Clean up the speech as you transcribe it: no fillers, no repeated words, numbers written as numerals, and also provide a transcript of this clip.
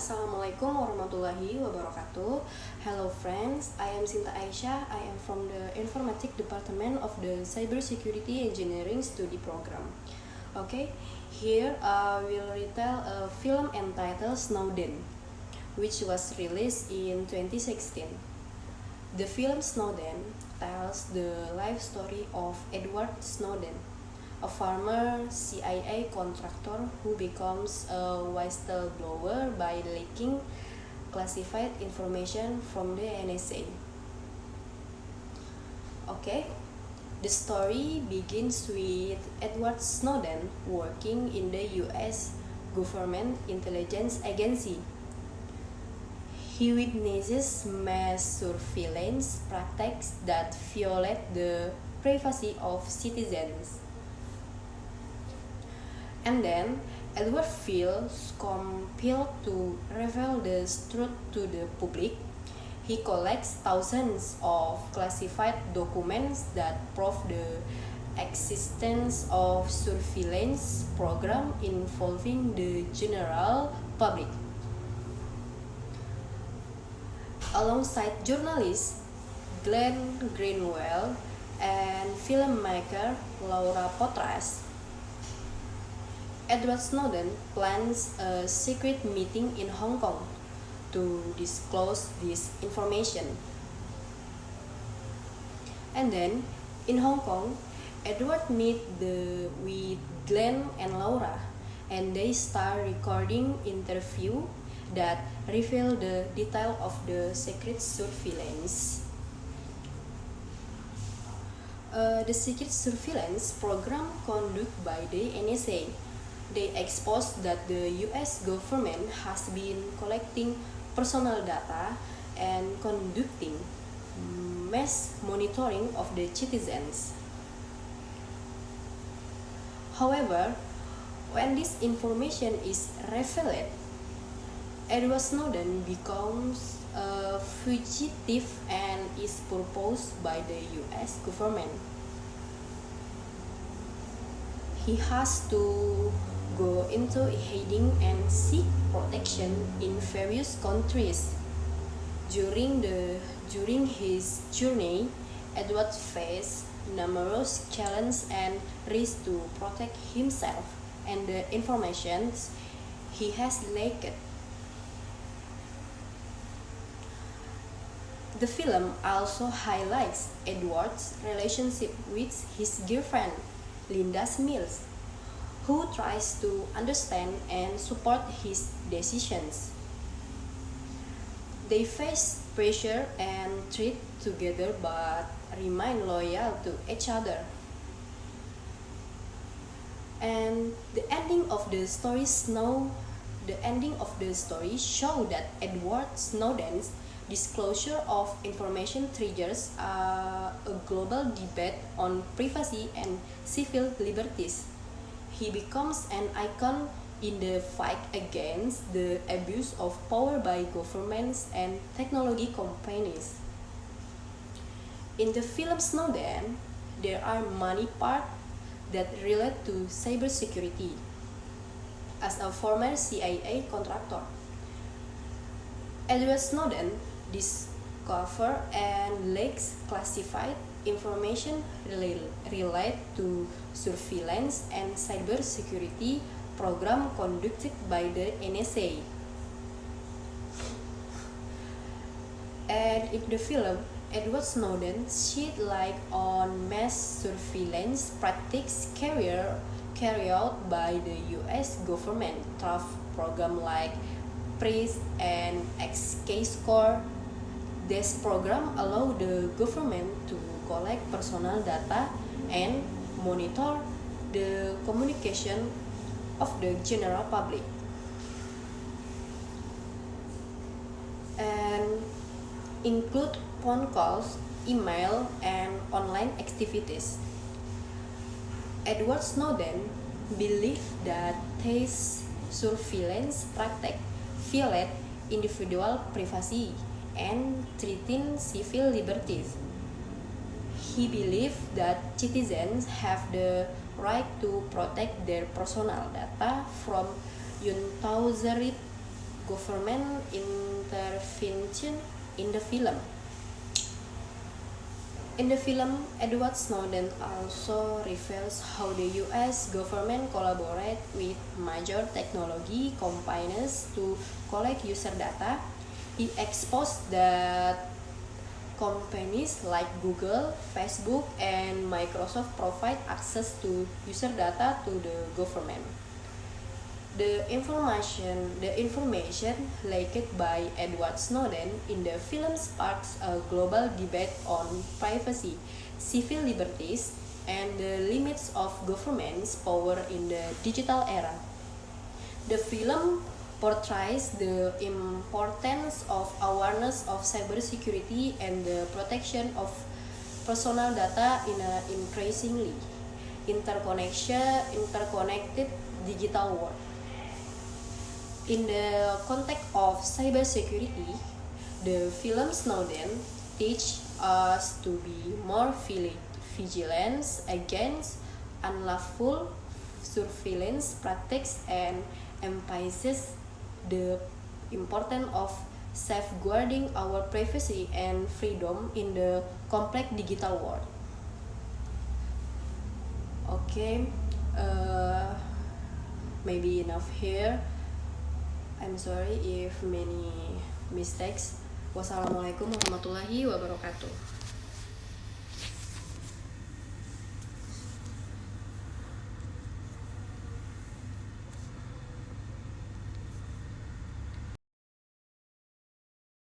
Assalamualaikum warahmatullahi wabarakatuh. Hello friends, I am Sinta Aisyah. I am from the Informatic Department of the Cybersecurity Engineering Study Program. Okay, here I will retell a film entitled Snowden, which was released in 2016. The film Snowden tells the life story of Edward Snowden, a former CIA contractor who becomes a whistleblower by leaking classified information from the NSA. Okay, the story begins with Edward Snowden working in the US government intelligence agency. He witnesses mass surveillance practices that violate the privacy of citizens. And then Edward feels compelled to reveal the truth to the public. He collects thousands of classified documents that prove the existence of surveillance program involving the general public. Alongside journalist Glenn Greenwald and filmmaker Laura Poitras, Edward Snowden plans a secret meeting in Hong Kong to disclose this information. And then, in Hong Kong, Edward meets with Glenn and Laura, and they start recording interview that reveal the detail of the secret surveillance. The secret surveillance program conducted by the NSA. They exposed that the US government has been collecting personal data and conducting mass monitoring of the citizens. However, when this information is revealed, Edward Snowden becomes a fugitive and is pursued by the US government. He has to go into hiding and seek protection in various countries. During his journey, Edward faced numerous challenges and risks to protect himself and the information he has leaked. The film also highlights Edward's relationship with his girlfriend, Linda Mills, who tries to understand and support his decisions. They face pressure and treat together but remain loyal to each other. And the ending of the story show that Edward Snowden's disclosure of information triggers a global debate on privacy and civil liberties. He becomes an icon in the fight against the abuse of power by governments and technology companies. In the film Snowden, there are many parts that relate to cybersecurity. As a former CIA contractor, Edward Snowden discovers and leaks classified information related to surveillance and cybersecurity program conducted by the NSA. And in the film, Edward Snowden shed light on mass surveillance practices carried out by the US government through programs like PRISM and XKeyscore. This program allow the government to collect personal data and monitor the communication of the general public. And include phone calls, email, and online activities. Edward Snowden believed that these surveillance practices violate individual privacy and threaten civil liberties. He believed that citizens have the right to protect their personal data from unauthorized government intervention in the film. In the film, Edward Snowden also reveals how the US government collaborate with major technology companies to collect user data. He exposed that companies like Google, Facebook, and Microsoft provide access to user data to the government. The information leaked by Edward Snowden in the film sparks a global debate on privacy, civil liberties, and the limits of government's power in the digital era. The film portrays the importance of awareness of cybersecurity and the protection of personal data in an increasingly interconnected digital world. In the context of cybersecurity, the film Snowden teaches us to be more vigilant against unlawful surveillance practices and emphasizes the importance of safeguarding our privacy and freedom in the complex digital world. Okay, maybe enough here. I'm sorry if many mistakes. Wassalamualaikum warahmatullahi wabarakatuh.